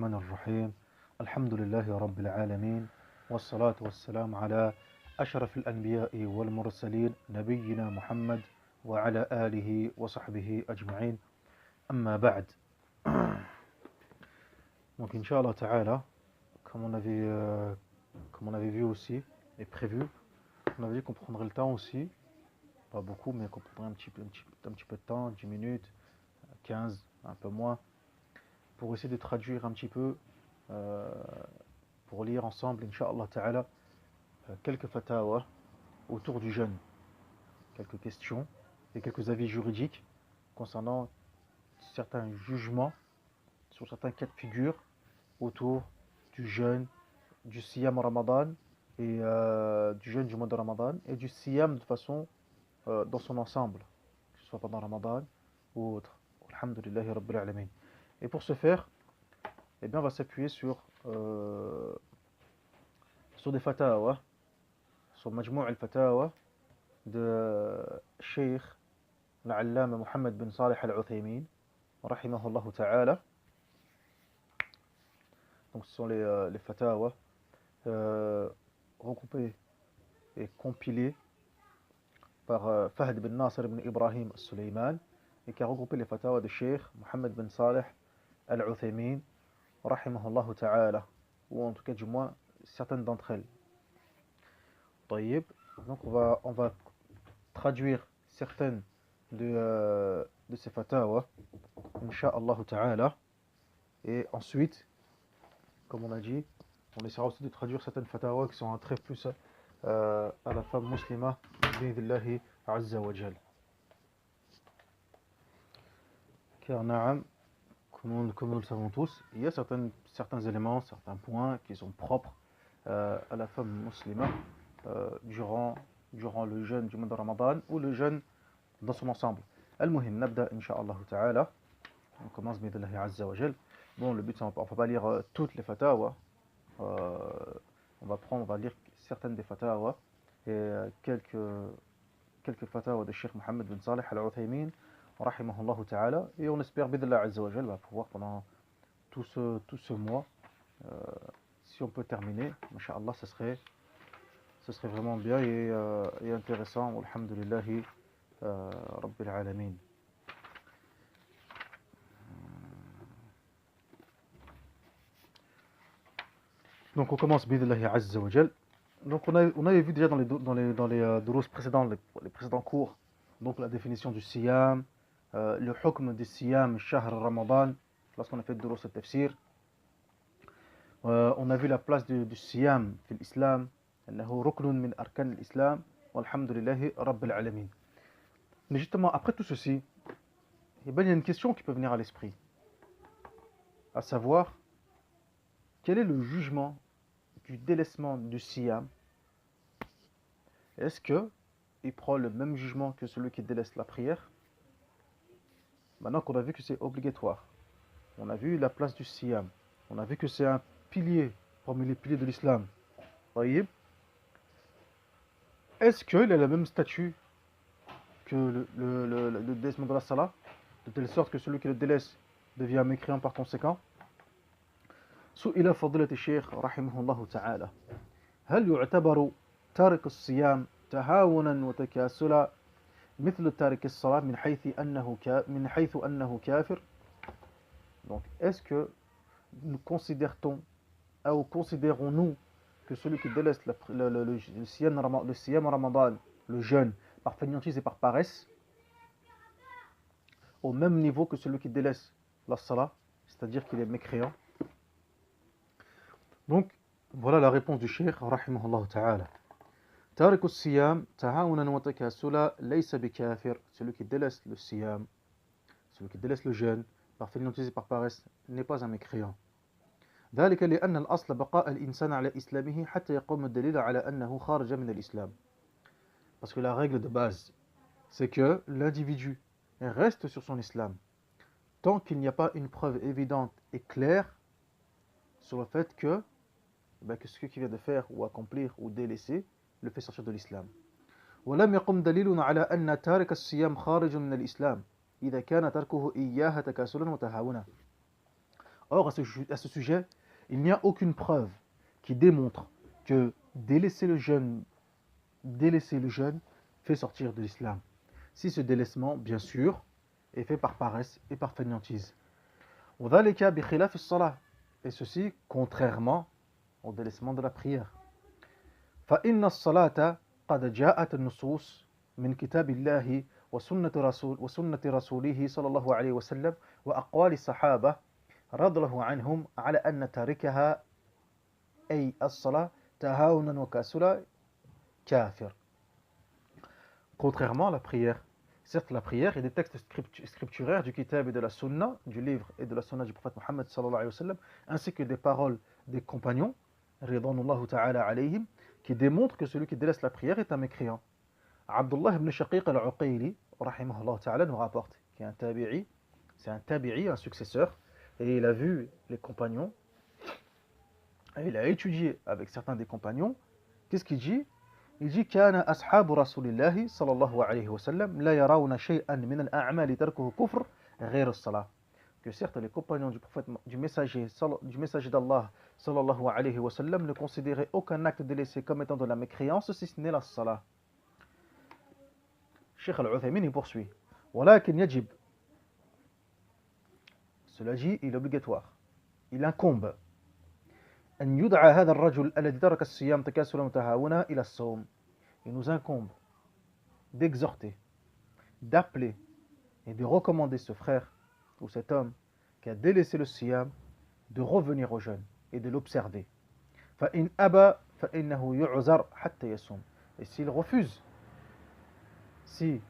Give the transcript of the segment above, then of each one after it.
الرحمن الرحيم. الحمد لله رب العالمين، والصلاة والسلام على أشرف الأنبياء والمرسلين نبينا محمد وعلى آله وصحبه أجمعين. أما بعد. Donc Inch'Allah Ta'ala, comme on avait vu aussi et prévu, on avait dit qu'on prendrait le temps aussi, pas beaucoup, mais qu'on prendrait un petit peu de temps, 10 minutes, 15, un peu moins, pour essayer de traduire un petit peu, pour lire ensemble, Inch'Allah Ta'ala, quelques fatawa autour du jeûne, quelques questions et quelques avis juridiques concernant certains jugements sur certains cas de figure autour du jeûne, du siyam Ramadan et du jeûne du mois de Ramadan et du siyam de façon dans son ensemble, que ce soit pendant Ramadan ou autre. Alhamdulillahi Rabbil Alamin. Et pour ce faire, eh bien, on va s'appuyer sur des fatawa, sur Majmou' al-Fatawa de Cheikh l'Allama Mohammed bin Salih al-Uthaymin, rahimahullah ta'ala. Donc ce sont les fatawa regroupés et compilés par Fahd bin Nasir bin Ibrahim al-Sulayman, et qui a regroupé les fatawa de Cheikh Mohammed bin Salih al-Uthaymin, rahimahullah ta'ala, ou en tout cas du moins certaines d'entre elles. طيب. Donc on va traduire certaines de ces fatawa, Inch'Allah ta'ala, et ensuite, comme on a dit, on essaiera aussi de traduire certaines fatawa qui sont un trait plus à la femme musulmane, bi'idhnillahi azza wa jal. Car na'am, comme nous le savons tous, il y a certains éléments, certains points qui sont propres à la femme musulmane durant le jeûne du mois de Ramadan ou le jeûne dans son ensemble. Al-Muhim, nabda incha'Allah ta'ala. On commence bi'idhnillahi azza wa jal. Bon, le but, c'est on ne va pas lire toutes les fatawa. On va lire certaines des fatawa et quelques fatawa de Cheikh Mohammed bin Salih al-Uthaymin, rahimahullah ta'ala. Et on espère bi'idhnillahi azza wa jal va pouvoir pendant tout ce mois, si on peut terminer, masha'Allah, ce serait vraiment bien et intéressant. Alhamdulillahi Rabbil Alamin. Donc on commence bi'idhnillahi azza wa jal. Donc on avait vu déjà dans les durus précédents, les précédents cours, donc la définition du siyam, le hukm du siyam shahr Ramadan, lorsqu'on a fait le durus al-tafsir. On a vu la place du siyam في l'islam, أنه ركن من أركان الإسلام والحمد لله رب العالمين. Mais justement, après tout ceci, il y a une question qui peut venir à l'esprit, à savoir, quel est le jugement du délaissement du siyam? Est-ce qu'il prend le même jugement que celui qui délaisse la prière? Maintenant qu'on a vu que c'est obligatoire, on a vu la place du siyam, on a vu que c'est un pilier parmi les piliers de l'islam. Est-ce qu'il a le même statut que le délaissement de la salat, de telle sorte que celui qui le délaisse devient mécréant par conséquent? سئل فضيلة الشيخ رحمه الله تعالى: هل يعتبر تارك الصيام تهاونا وتكاسلا مثل تارك الصلاة من حيث أنه كافر? Donc, est-ce que nous considérons-nous que celui qui délaisse le siyam Ramadan, le jeûne, par fainéantise et par paresse, au même niveau que celui qui délaisse la salat, c'est-à-dire qu'il est mécréant? Donc, voilà la réponse du cheikh, rahimahullah ta'ala. Tariq al-siyam, tahawunan wa takasula, laysa bi kafir. Celui qui délaisse le siyam, celui qui délaisse le jeûne, par fainéantise et par paresse, n'est pas un mécréant. ذلك لأن الأصل بقاء الإنسان على إسلامه حتى يقوم الدليل على أنه خارج من الإسلام. Parce que la règle de base, c'est que l'individu reste sur son islam tant qu'il n'y a pas une preuve évidente et claire sur le fait que ce qu'il vient de faire ou accomplir ou délaisser le fait sortir de l'islam. ولم يقم دليل على أن تارك الصيام خارج من الإسلام إذا كان تركه إياه تكاسلا وتهاونا. Or, à ce sujet, il n'y a aucune preuve qui démontre que délaisser le jeûne fait sortir de l'islam. Si ce délaissement, bien sûr, est fait par paresse et par fainéantise. وذلك بخلاف الصلاة. Et ceci contrairement au délaissement de la prière. فإن الصلاة قد جاءت النصوص من كتاب الله وسنة رسوله صلى الله عليه وسلم وأقوال الصحابة رضي الله عنهم على أن تاركها أي الصلاة تهاونا وكسلا كافر. Contrairement à la prière. Certes, la prière est des textes scripturaires du Kitab et de la Sunna, du livre et de la Sunna du prophète Mohammed sallallahu alayhi wa sallam, ainsi que des paroles des compagnons, ridwanullahu ta'ala alayhim, qui démontrent que celui qui délaisse la prière est un mécréant. Abdullah ibn Shaqiq al-Uqayli, rahimahullah ta'ala, nous rapporte, qui est un tabi'i, c'est un tabi'i, un successeur, et il a vu les compagnons, et il a étudié avec certains des compagnons. Qu'est-ce qu'il dit? Il dit كان أصحاب رسول الله صلى الله عليه وسلم لا يرون شيئا من الأعمال تركه كفر غير الصلاة. Que certes les compagnons du prophète, du messager d'Allah sallallahu alayhi wa sallam ne considéraient aucun acte délaissé comme étant de la mécréance si ce n'est la salah. Cheikh Al-Uthaymin il poursuit. ولكن يجب, cela dit, il est obligatoire, il incombe أن يدعى هذا الرجل الذي ترك الصيام تكاسلا وتهاونا إلى الصوم. Il nous incombe d'exhorter, d'appeler et de recommander ce frère ou cet homme qui a délaissé le siyam de revenir au jeûne et de l'observer. فإن أبى فإنه يعذر حتى يصوم. Et s'il refuse, si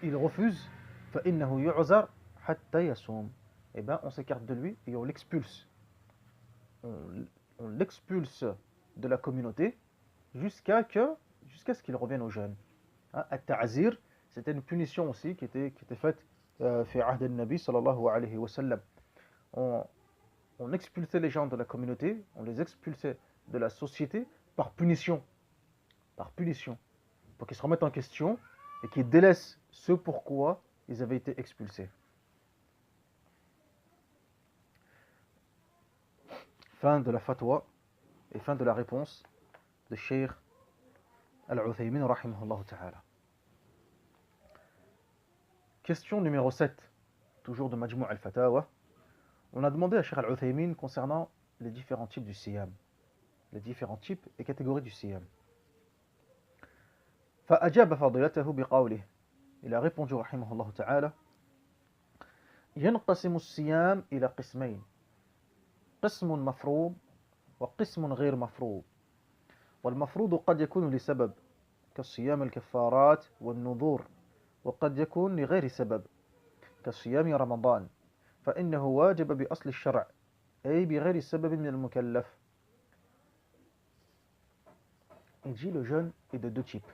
il refuse, فإنه يعذر حتى يصوم. Eh bien, on s'écarte de lui et on l'expulse. On l'expulse de la communauté jusqu'à ce qu'il revienne au jeûne. At-ta'zir, c'était une punition aussi qui était faite fi ahd al-Nabi sallallahu alayhi wa sallam. On expulsait les gens de la communauté, on les expulsait de la société par punition, pour qu'ils se remettent en question et qu'ils délaissent ce pourquoi ils avaient été expulsés. Fin de la fatwa et fin de la réponse de Cheikh Al-Uthaymin rahimahullah ta'ala. Question numéro 7, toujours de Majmou' al-Fatawa. On a demandé à Cheikh Al-Uthaymin concernant les différents types du siyam, les différents types et catégories du siyam. فأجاب فضيلته بقوله, il a répondu rahimahullah ta'ala, ينقسم الصيام إلى قسمين, قسم مفروض وقسم غير مفروض. والمفروض قد يكون لسبب كالصيام الكفارات والنذور، وقد يكون لغير سبب كصيام رمضان، فإنه واجب بأصل الشرع أي بغير سبب من المكلف. Il dit le jeûne est de deux types,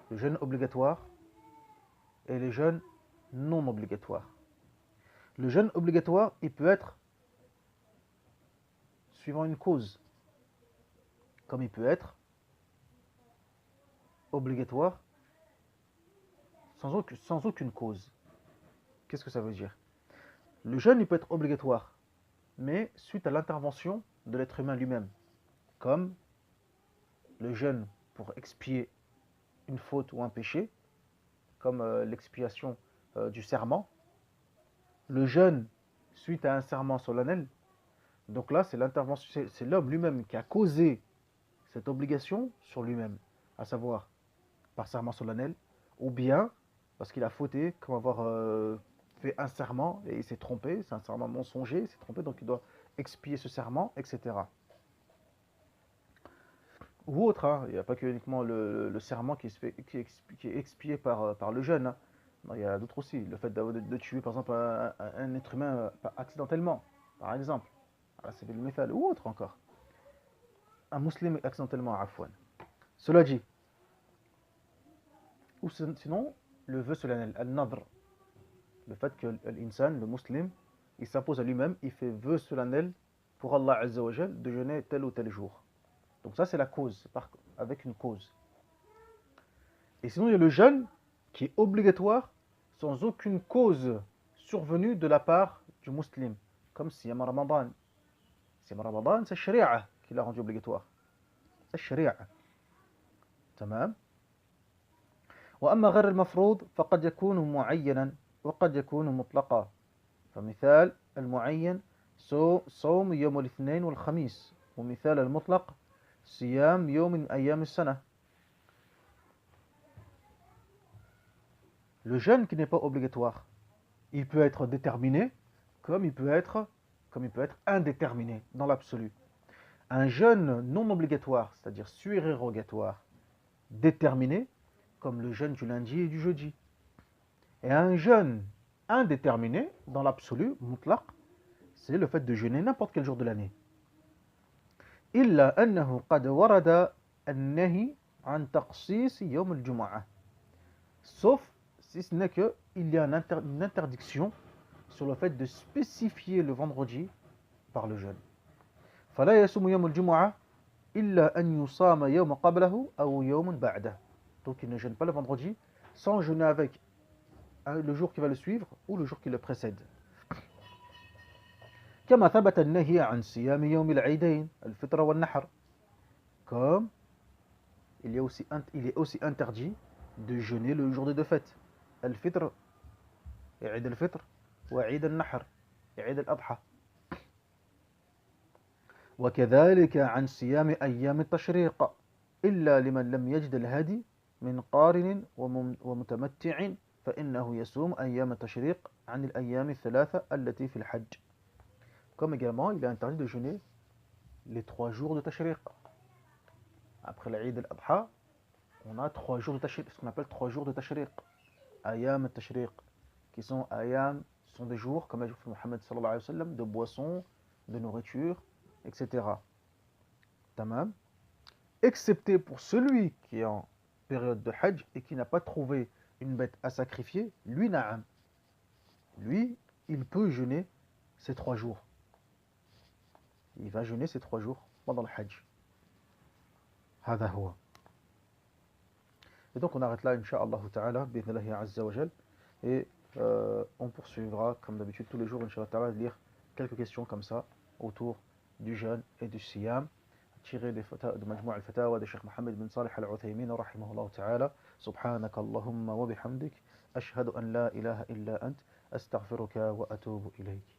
le jeûne obligatoire et le jeûne non obligatoire. Le jeûne obligatoire, il peut être suivant une cause, comme il peut être obligatoire sans aucune cause. Qu'est-ce que ça veut dire? Le jeûne, il peut être obligatoire, mais suite à l'intervention de l'être humain lui-même, comme le jeûne pour expier une faute ou un péché, comme l'expiation du serment, le jeûne suite à un serment solennel. Donc là, c'est l'intervention, c'est l'homme lui-même qui a causé cette obligation sur lui-même, à savoir par serment solennel, ou bien parce qu'il a fauté, comme avoir fait un serment et il s'est trompé, c'est un serment mensonger, il s'est trompé, donc il doit expier ce serment, etc. Ou autre, hein, il n'y a pas que uniquement le serment qui est expié par le jeûne. Hein. Non, il y a d'autres aussi, le fait de tuer par exemple un être humain accidentellement, par exemple. C'est le méthal, ou autre encore. Un musulman accidentellement, afouane. Cela dit, ou sinon, le vœu solennel, al-nadr, le fait que l'insan, le musulman, il s'impose à lui-même, il fait vœu solennel pour Allah Azza wa Jal de jeûner tel ou tel jour. Donc ça c'est la cause, avec une cause. Et sinon il y a le jeûne qui est obligatoire sans aucune cause survenue de la part du musulman, comme Siyam Ramadan. Siyam Ramadan, c'est Sharia qui l'a rendu obligatoire. C'est Sharia. تمام. وأما غير المفروض فقد يكون معينا وقد يكون مطلقا. فمثال المعين صوم يوم الاثنين والخميس، ومثال المطلق صيام يوم من أيام السنة. Le jeûne qui n'est pas obligatoire, il peut être déterminé comme il peut être indéterminé dans l'absolu. Un jeûne non obligatoire, c'est-à-dire surérogatoire, déterminé, comme le jeûne du lundi et du jeudi. Et un jeûne indéterminé, dans l'absolu, mutlaq, c'est le fait de jeûner n'importe quel jour de l'année. إلا أنه قد ورد النهي عن تخصيص يوم الجمعة. Sauf si ce n'est qu'il y a une interdiction sur le fait de spécifier le vendredi par le jeûne. فلا يصوم يوم الجمعة إلا أن يصام يوم قبله أو يوم بعده. Donc il ne jeûne pas le vendredi sans jeûner avec le jour qui va le suivre ou le jour qui le précède. كما ثبت النهي عن صيام يوم العيدين الفطر والنحر. Comme il est aussi interdit de jeûner le jour des deux fêtes, الفطر عيد الفطر وعيد النحر عيد الأضحى. وكذلك عن صيام أيام التشريق إلا لمن لم يجد الهدي من قارن ومتمتع فإنه يصوم أيام التشريق عن الأيام الثلاثة التي في الحج. Comme également, il est interdit de jeûner les 3 jours de Tashriq. Après l'Aïd al-Adha, on a 3 jours de Tashriq, ce qu'on appelle 3 jours de Tashriq. Ayam al-Tashriq, qui sont ayam, sont des jours, comme l'a dit Mohammed sallallahu alayhi wa sallam, de boissons, de nourriture, etc. Tamam. Excepté pour celui qui est en période de Hajj et qui n'a pas trouvé une bête à sacrifier, lui, na'am. Lui, il peut jeûner ces 3 jours. Il va jeûner ces 3 jours pendant le Hajj. هذا هو. Et donc on arrête là, Inch'Allah Ta'ala, bi'idhnillahi azza wa jal. Et on poursuivra, comme d'habitude, tous les jours, Inch'Allah Ta'ala, lire quelques questions comme ça, autour du jeûne et du siyam, tirées de Majmou' al-Fatawa de Cheikh Mohammed bin Salih al-Uthaymin, rahimahullah Ta'ala. Subhanaka Allahumma wa bihamdik, ashhadu an la ilaha illa ant, astaghfiruka wa atubu ilayk.